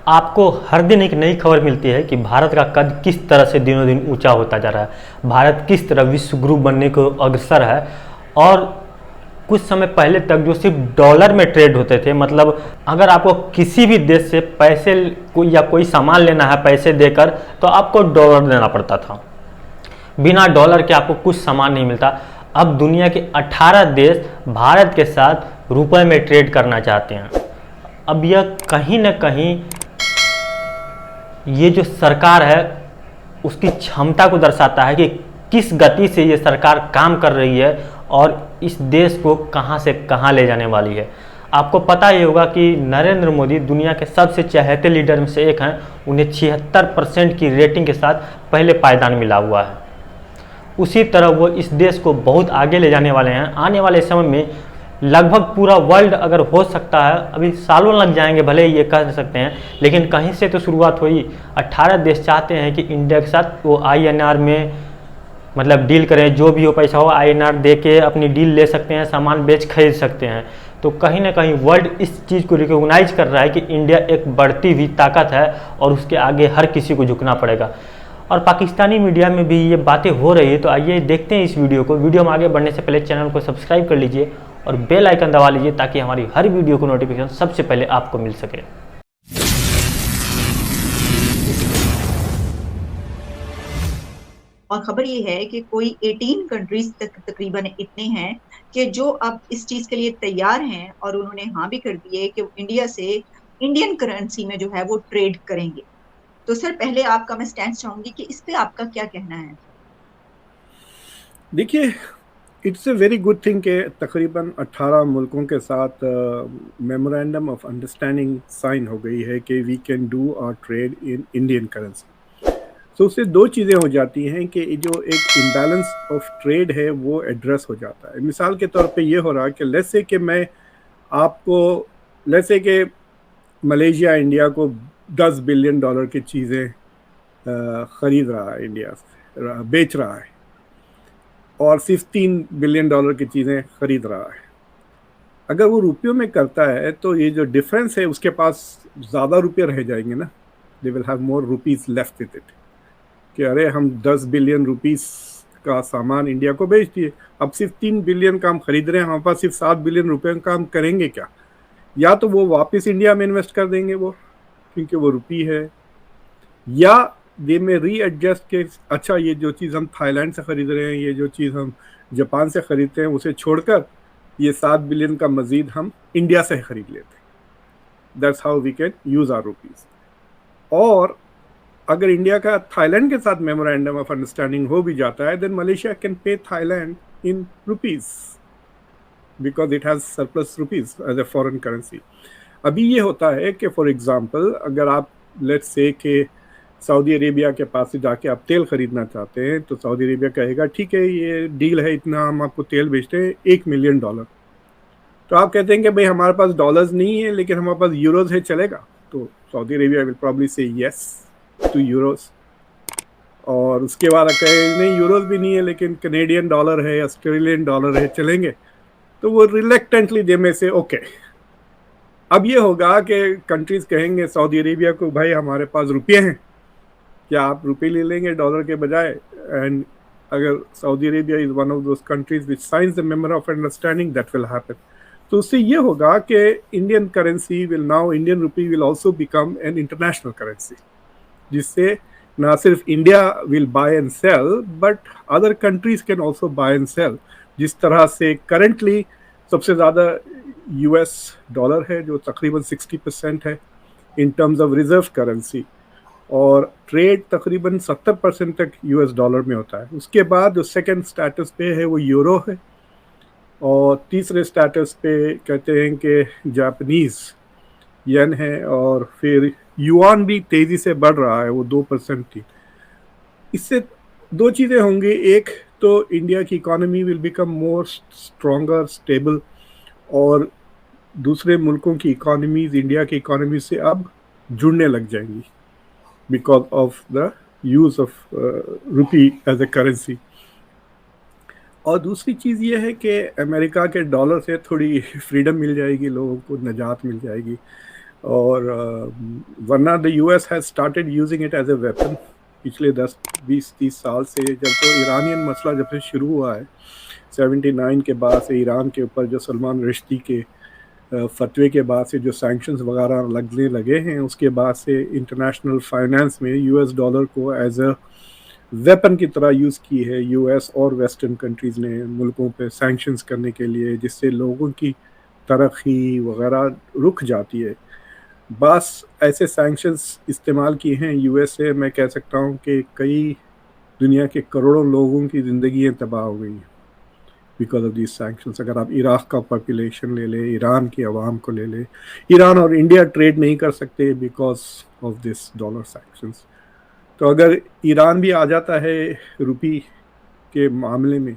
आपको हर दिन एक नई खबर मिलती है कि भारत का कद किस तरह से दिनों दिन ऊंचा होता जा रहा है। भारत किस तरह विश्व गुरु बनने को अग्रसर है। और कुछ समय पहले तक जो सिर्फ डॉलर में ट्रेड होते थे, मतलब अगर आपको किसी भी देश से पैसे या कोई सामान लेना है पैसे देकर, तो आपको डॉलर देना पड़ता था। बिना डॉलर के आपको कुछ सामान नहीं मिलता। अब दुनिया के 18 देश भारत के साथ रुपए में ट्रेड करना चाहते हैं। अब यह कहीं ना कहीं ये जो सरकार है उसकी क्षमता को दर्शाता है कि किस गति से ये सरकार काम कर रही है और इस देश को कहां से कहां ले जाने वाली है। आपको पता ही होगा कि नरेंद्र मोदी दुनिया के सबसे चहेते लीडर में से एक हैं। उन्हें 76% की रेटिंग के साथ पहले पायदान मिला हुआ है। उसी तरह वो इस देश को बहुत आगे ले जाने वाले हैं। आने वाले समय में लगभग पूरा वर्ल्ड अगर हो सकता है, अभी सालों लग जाएंगे भले ये कह सकते हैं, लेकिन कहीं से तो शुरुआत हुई। 18 देश चाहते हैं कि इंडिया के साथ वो INR में मतलब डील करें, जो भी हो पैसा हो INR दे के अपनी डील ले सकते हैं, सामान बेच खरीद सकते हैं। तो कहीं ना कहीं वर्ल्ड इस चीज़ को रिकॉग्नाइज कर रहा है कि इंडिया एक बढ़ती हुई ताकत है और उसके आगे हर किसी को झुकना पड़ेगा। और पाकिस्तानी मीडिया में भी ये बातें हो रही है। तो आइए देखते हैं इस वीडियो को। वीडियो में आगे बढ़ने से पहले चैनल को सब्सक्राइब कर लीजिए और बेल आइकन दबा लीजिए ताकि हमारी हर वीडियो को नोटिफिकेशन सबसे पहले आपको मिल सके। और खबर ये है कि कोई 18 कंट्रीज तक तकरीबन इतने हैं कि जो अब इस चीज के लिए तैयार हैं और उन्होंने हाँ भी कर दी है कि इंडिया से इंडियन करेंसी में जो है वो ट्रेड करेंगे। तो सर पहले आपका मैं स्टैंड चाहूंगी कि इस पे आपका क्या कहना है। देखिए, it's a very good thing कि तकरीबन 18 मुल्कों के साथ मेमोरेंडम ऑफ अंडरस्टैंडिंग साइन हो गई है कि we can do our trade in Indian currency. तो उससे दो चीज़ें हो जाती हैं कि जो एक इम्बैलेंस ऑफ ट्रेड है वो एड्रेस हो जाता है। मिसाल के तौर पे ये हो रहा है कि लेट्स से कि मैं आपको लेट्स से कि मलेशिया इंडिया को $10 बिलियन की चीज़ें ख़रीद रहा है, इंडिया से बेच रहा है, और सिर्फ $3 बिलियन की चीज़ें ख़रीद रहा है। अगर वो रुपयों में करता है तो ये जो डिफरेंस है उसके पास ज़्यादा रुपये रह जाएंगे ना। They will have more rupees left with it कि अरे हम 10 बिलियन रुपीस का सामान इंडिया को बेच दिए, अब सिर्फ 3 बिलियन का हम खरीद रहे हैं, हमारे पास सिर्फ 7 बिलियन रुपए का हम करेंगे क्या? या तो वो वापस इंडिया में इन्वेस्ट कर देंगे वो, क्योंकि वो रुपी है, या दे में रीएडजस्ट के अच्छा ये जो चीज़ हम थाईलैंड से ख़रीद रहे हैं, ये जो चीज़ हम जापान से ख़रीदते हैं, उसे छोड़कर ये 7 बिलियन का मज़ीद हम इंडिया से ख़रीद लेते हैं। That's how we can use our rupees. और अगर इंडिया का थाईलैंड के साथ मेमोरेंडम ऑफ अंडरस्टैंडिंग हो भी जाता है, then Malaysia can pay Thailand in rupees because it has surplus rupees as a foreign currency. अभी ये होता है कि फॉर एग्जांपल अगर आप लेट्स से कि सऊदी अरेबिया के पास से जाके आप तेल ख़रीदना चाहते हैं, तो सऊदी अरेबिया कहेगा ठीक है ये डील है, इतना हम आपको तेल बेचते हैं $1 मिलियन। तो आप कहते हैं कि भाई हमारे पास डॉलर्स नहीं है लेकिन हमारे पास यूरोज़ है, चलेगा? तो सऊदी अरेबिया विल प्रॉब्ली से येस टू यूरोस। और उसके बाद कहे नहीं यूरोस भी नहीं है लेकिन कैनेडियन डॉलर है, ऑस्ट्रेलियन डॉलर है, चलेंगे? तो वो रिलेक्टेंटली दे में से ओके। अब ये होगा कि कंट्रीज़ कहेंगे सऊदी अरेबिया को भाई हमारे पास रुपये हैं, क्या आप रुपये ले लेंगे डॉलर के बजाय? एंड अगर Saudi Arabia is one of those countries which signs the memorandum of understanding, that will happen. तो उससे ये होगा कि Indian currency will now, Indian rupee will also become an international currency, जिससे ना सिर्फ India will buy and sell but other countries can also buy and sell. जिस तरह से करेंटली सबसे ज़्यादा US डॉलर है जो तकरीबन 60% है in terms of reserve currency, और ट्रेड तकरीबन 70% तक US डॉलर में होता है। उसके बाद जो सेकेंड स्टेटस पे है वो यूरो है, और तीसरे स्टेटस पे कहते हैं कि जापानीज़ येन है, और फिर युआन भी तेज़ी से बढ़ रहा है, वो 2% थी। इससे दो चीज़ें होंगी, एक तो इंडिया की economy will become more stronger, stable, और दूसरे मुल्कों की इकॉनमीज़ इंडिया की इकॉनमी से अब जुड़ने लग जाएंगी because of the use of rupee as a currency. और दूसरी चीज़ ये है कि अमेरिका के डॉलर से थोड़ी फ्रीडम मिल जाएगी, लोगों को निजात मिल जाएगी। और वरना the US has started using it as a weapon पिछले 10-20-30 साल से। जब तो ईरानियन मसला जब से शुरू हुआ है 79 के बाद से, ईरान के ऊपर जो सलमान रुश्दी के फतवे के बाद से जो सैंक्शंस वगैरह लगने लगे हैं, उसके बाद से इंटरनेशनल फाइनेंस में यूएस डॉलर को एज अ वेपन की तरह यूज़ की है यूएस और वेस्टर्न कंट्रीज़ ने मुल्कों पे सैंक्शंस करने के लिए, जिससे लोगों की तरक्की वगैरह रुक जाती है। बस ऐसे सैंक्शंस इस्तेमाल किए हैं यूएस से, मैं कह सकता हूँ कि कई दुनिया के करोड़ों लोगों की ज़िंदगियाँ तबाह हो गई हैं बिकॉज ऑफ दीज सैंक्शंस। अगर आप इराक का पॉपुलेशन ले लें, ईरान की आवाम को ले लें, ईरान और इंडिया ट्रेड नहीं कर सकते because of this dollar sanctions. तो अगर ईरान भी आ जाता है रुपी के मामले में,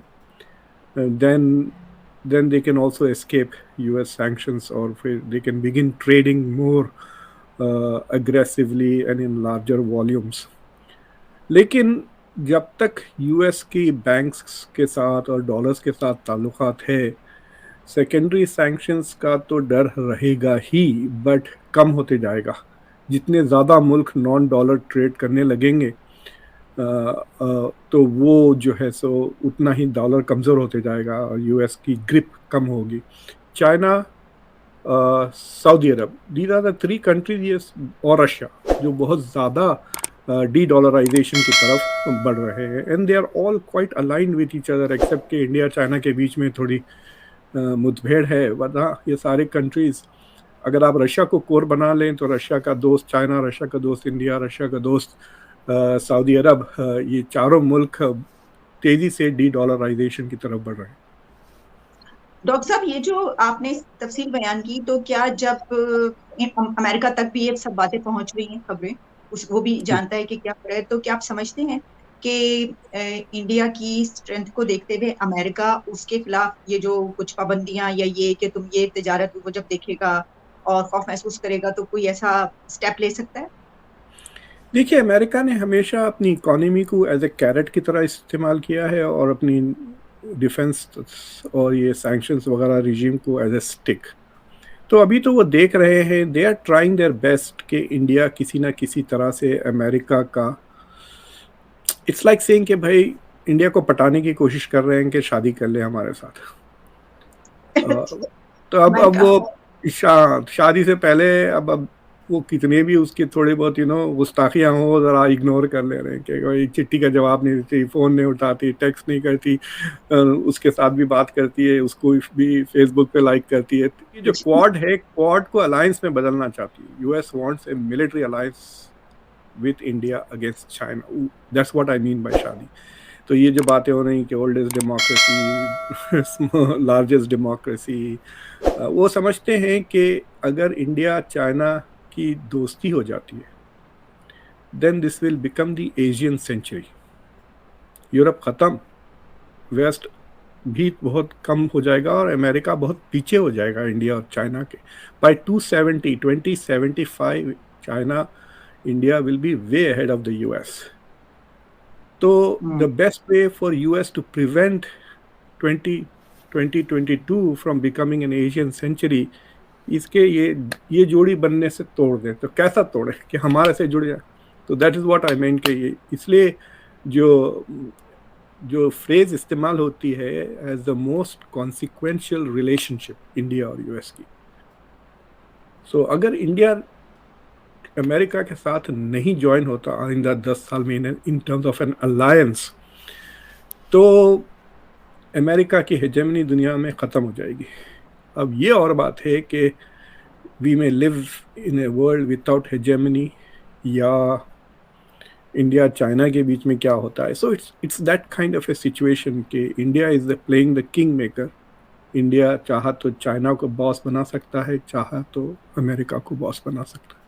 then they can also escape US sanctions, और फिर they can begin trading more aggressively and in larger volumes। लेकिन जब तक यूएस की बैंक्स के साथ और डॉलर्स के साथ ताल्लुकात है, सेकेंडरी सैंक्शंस का तो डर रहेगा ही, बट कम होते जाएगा। जितने ज़्यादा मुल्क नॉन डॉलर ट्रेड करने लगेंगे तो वो जो है सो उतना ही डॉलर कमज़ोर होते जाएगा और यूएस की ग्रिप कम होगी। China, Saudi Arabia, these are the 3 countries, और रशिया, जो बहुत ज़्यादा डी डॉलराइजेशन की तरफ बढ़ रहे हैं, and they are all quite aligned with each other, except कि इंडिया चाइना के बीच में थोड़ी मुठभेड़ है। वरना ये सारे कंट्रीज़, अगर आप रशिया को कोर बना लें तो रशिया का दोस्त चाइना, रशिया का दोस्त इंडिया, रशिया का दोस्त सऊदी अरब, ये चारों मुल्क तेज़ी से डी डॉलराइजेशन की तरफ बढ़ रहे हैं। डॉक्टर साहब, ये जो आपने तफसील बयान की, तो क्या जब अमेरिका तक भी ये सब बातें पहुंच रही हैं, खबरें, वो भी जानता है कि क्या हो रहा है, तो क्या आप समझते हैं कि इंडिया की स्ट्रेंथ को देखते हुए अमेरिका उसके खिलाफ ये जो कुछ पाबंदियां या ये कि तुम ये तिजारत, वो जब देखेगा और खौफ महसूस करेगा तो कोई ऐसा स्टेप ले सकता है? देखिए, अमेरिका ने हमेशा अपनी इकोनॉमी को एज ए कैरेट की तरह इस्तेमाल किया है और अपनी डिफेंस और ये सैंक्शंस वगैरह रिजीम को एज ए स्टिक। तो अभी तो वो देख रहे हैं, they are trying their best कि इंडिया किसी ना किसी तरह से अमेरिका का, इट्स लाइक सेइंग कि भाई इंडिया को पटाने की कोशिश कर रहे हैं कि शादी कर ले हमारे साथ। तो अब वो शादी से पहले अब वो कितने भी उसके थोड़े बहुत गुस्ताखियाँ हो, ज़रा इग्नोर कर ले रहे हैं कि कोई चिट्ठी का जवाब नहीं देती, फ़ोन नहीं उठाती, टेक्स्ट नहीं करती, उसके साथ भी बात करती है, उसको भी फेसबुक पे लाइक करती है। ये जो क्वाड है, क्वाड को अलायंस में बदलना चाहती है। US wants A military alliance with India against China, that's what I mean by शादी। तो ये जो बातें हो रही कि ओल्डेस्ट डेमोक्रेसी, लार्जेस्ट डेमोक्रेसी, वो समझते हैं कि अगर इंडिया चाइना की दोस्ती हो जाती है, then this will become the Asian century. Europe ख़त्म, वेस्ट भी बहुत कम हो जाएगा और अमेरिका बहुत पीछे हो जाएगा इंडिया और चाइना के। By 2075 China, India will be way ahead of the US. तो the best way for US to prevent 2022 from becoming an Asian century, इसके ये जोड़ी बनने से तोड़ दें। तो कैसा तोड़े कि हमारे से जुड़ जाए। तो that is what I mean कि ये इसलिए जो फ्रेज इस्तेमाल होती है as the most consequential relationship India और यूएस की। सो अगर इंडिया अमेरिका के साथ नहीं ज्वाइन होता आइंदा 10 साल में in terms of N alliance, तो अमेरिका की हेजेमनी दुनिया में ख़त्म हो जाएगी। अब ये और बात है कि we may live in a world without hegemony, या इंडिया चाइना के बीच में क्या होता है। So it's that kind of a situation कि India is the playing the king maker. India चाहा तो चाइना को बॉस बना सकता है, चाहा तो अमेरिका को बॉस बना सकता है।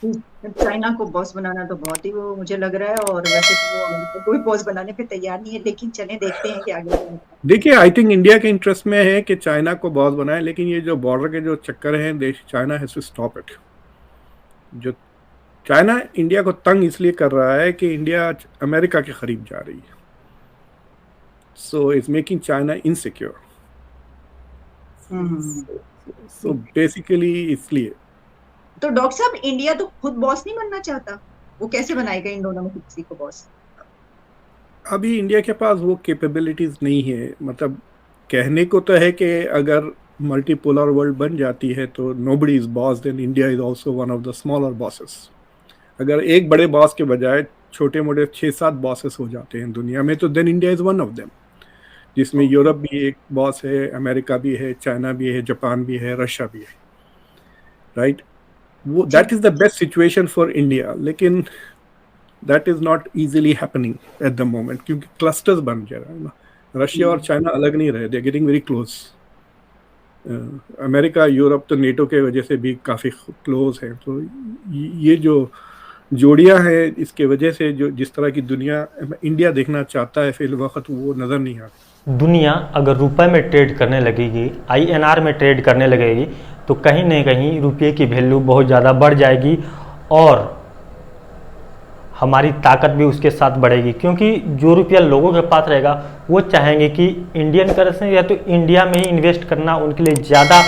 चाइना को बॉस बनाना तो बहुत ही वो मुझे लग रहा है, और वैसे तो वो कोई बॉस बनाने पे तैयार नहीं है, लेकिन चलें देखते हैं कि आगे। देखिए, आई थिंक इंडिया के इंटरेस्ट में है कि चाइना को बॉस बनाए, लेकिन ये जो बॉर्डर के जो चक्कर हैं, China has to stop it. जो चाइना इंडिया को तंग इसलिए कर रहा है कि इंडिया अमेरिका के करीब जा रही है, so it's making China insecure. So basically इसलिए तो डॉक्टर साहब, इंडिया तो खुद बॉस नहीं बनना चाहता, वो कैसे बनाएगा इन दोनों में से किसी को बॉस? अभी इंडिया के पास वो कैपेबिलिटीज नहीं है। मतलब कहने को तो है कि अगर मल्टीपोलर वर्ल्ड बन जाती है तो nobody is boss, then India is also one of the smaller bosses. अगर एक बड़े बॉस के बजाय छोटे मोटे 6-7 बॉसेस हो जाते हैं दुनिया में, तो then India is one of them, जिसमें यूरोप भी एक बॉस है, अमेरिका भी है, चाइना भी है, जापान भी है, रशिया भी है, राइट? वो that is the best situation for India, लेकिन that is not easily happening at the moment, क्योंकि क्लस्टर्स बन जा रहा है ना। रशिया और चाइना अलग नहीं रहे, they are getting very close. America Europe तो नेटो के वजह से भी काफ़ी क्लोज है। तो ये जो जोड़ियां हैं, इसके वजह से जो जिस तरह की दुनिया इंडिया देखना चाहता है फिल वक्त, वो नज़र नहीं आता। दुनिया अगर रुपए में ट्रेड करने लगेगी, INR में ट्रेड करने लगेगी, तो कहीं ना कहीं रुपये की वैल्यू बहुत ज़्यादा बढ़ जाएगी और हमारी ताकत भी उसके साथ बढ़ेगी। क्योंकि जो रुपया लोगों के पास रहेगा वो चाहेंगे कि इंडियन करेंसी या तो इंडिया में ही इन्वेस्ट करना उनके लिए ज़्यादा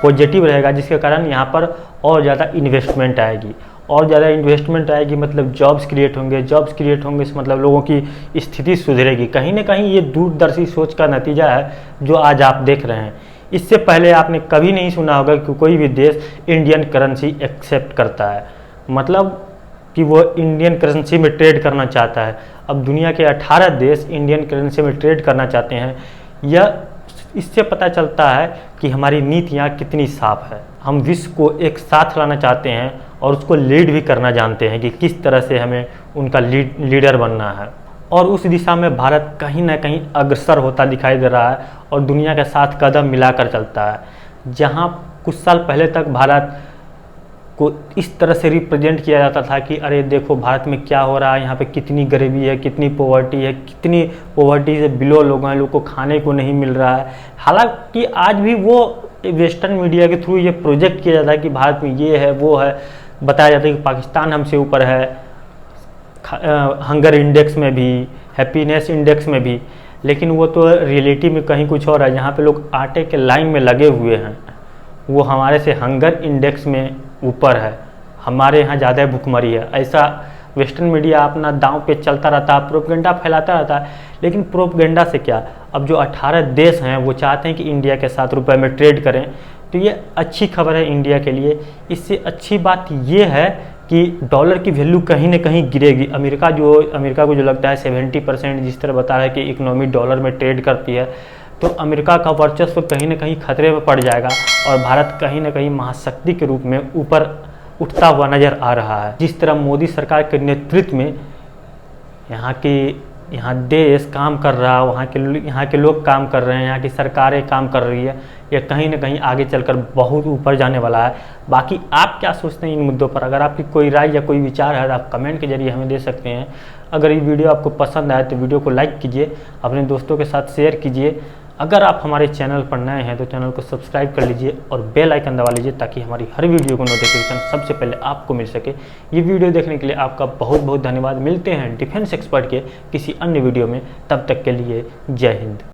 पॉजिटिव रहेगा, जिसके कारण यहाँ पर और ज़्यादा इन्वेस्टमेंट आएगी। और ज़्यादा इन्वेस्टमेंट आएगी मतलब जॉब्स क्रिएट होंगे, जॉब्स क्रिएट होंगे से मतलब लोगों की स्थिति सुधरेगी। कहीं ना कहीं ये दूरदर्शी सोच का नतीजा है जो आज आप देख रहे हैं। इससे पहले आपने कभी नहीं सुना होगा कि कोई भी देश इंडियन करेंसी एक्सेप्ट करता है, मतलब कि वो इंडियन करेंसी में ट्रेड करना चाहता है। अब दुनिया के 18 देश इंडियन करेंसी में ट्रेड करना चाहते हैं। यह इससे पता चलता है कि हमारी नीतियाँ कितनी साफ है। हम विश्व को एक साथ लाना चाहते हैं और उसको लीड भी करना जानते हैं कि किस तरह से हमें उनका लीडर बनना है। और उस दिशा में भारत कहीं ना कहीं अग्रसर होता दिखाई दे रहा है और दुनिया के साथ कदम मिलाकर चलता है। जहाँ कुछ साल पहले तक भारत को इस तरह से रिप्रेजेंट किया जाता था कि अरे देखो भारत में क्या हो रहा है, यहाँ पे कितनी गरीबी है, कितनी पॉवर्टी है, कितनी पॉवर्टी से बिलो लोग हैं, लोग को खाने को नहीं मिल रहा है। हालांकि आज भी वो वेस्टर्न मीडिया के थ्रू ये प्रोजेक्ट किया जाता है कि भारत में ये है वो है, बताया जाता है कि पाकिस्तान हमसे ऊपर है हंगर इंडेक्स में भी, हैप्पीनेस इंडेक्स में भी। लेकिन वो तो रियलिटी में कहीं कुछ और है। जहाँ पे लोग आटे के लाइन में लगे हुए हैं वो हमारे से हंगर इंडेक्स में ऊपर है, हमारे यहाँ ज़्यादा भुखमरी है। ऐसा वेस्टर्न मीडिया अपना दांव पे चलता रहता है, प्रोपगेंडा फैलाता रहता है। लेकिन प्रोपगेंडा से क्या, अब जो 18 देश हैं वो चाहते हैं कि इंडिया के साथ रुपए में ट्रेड करें, तो ये अच्छी खबर है इंडिया के लिए। इससे अच्छी बात ये है कि डॉलर की वैल्यू कहीं ना कहीं गिरेगी। अमेरिका को जो लगता है 70% जिस तरह बता रहा है कि इकोनॉमी डॉलर में ट्रेड करती है, तो अमेरिका का वर्चस्व कहीं ना कहीं खतरे में पड़ जाएगा और भारत कहीं ना कहीं महाशक्ति के रूप में ऊपर उठता हुआ नज़र आ रहा है। जिस तरह मोदी सरकार के नेतृत्व में यहाँ देश काम कर रहा है, यहाँ के लोग काम कर रहे हैं, यहाँ की सरकारें काम कर रही है, यह कहीं ना कहीं आगे चलकर बहुत ऊपर जाने वाला है। बाकी आप क्या सोचते हैं इन मुद्दों पर? अगर आपकी कोई राय या कोई विचार है तो आप कमेंट के जरिए हमें दे सकते हैं। अगर ये वीडियो आपको पसंद आए तो वीडियो को लाइक कीजिए, अपने दोस्तों के साथ शेयर कीजिए। अगर आप हमारे चैनल पर नए हैं तो चैनल को सब्सक्राइब कर लीजिए और बेल आइकन दबा लीजिए ताकि हमारी हर वीडियो को नोटिफिकेशन सबसे पहले आपको मिल सके। ये वीडियो देखने के लिए आपका बहुत बहुत धन्यवाद। मिलते हैं डिफेंस एक्सपर्ट के किसी अन्य वीडियो में, तब तक के लिए जय हिंद।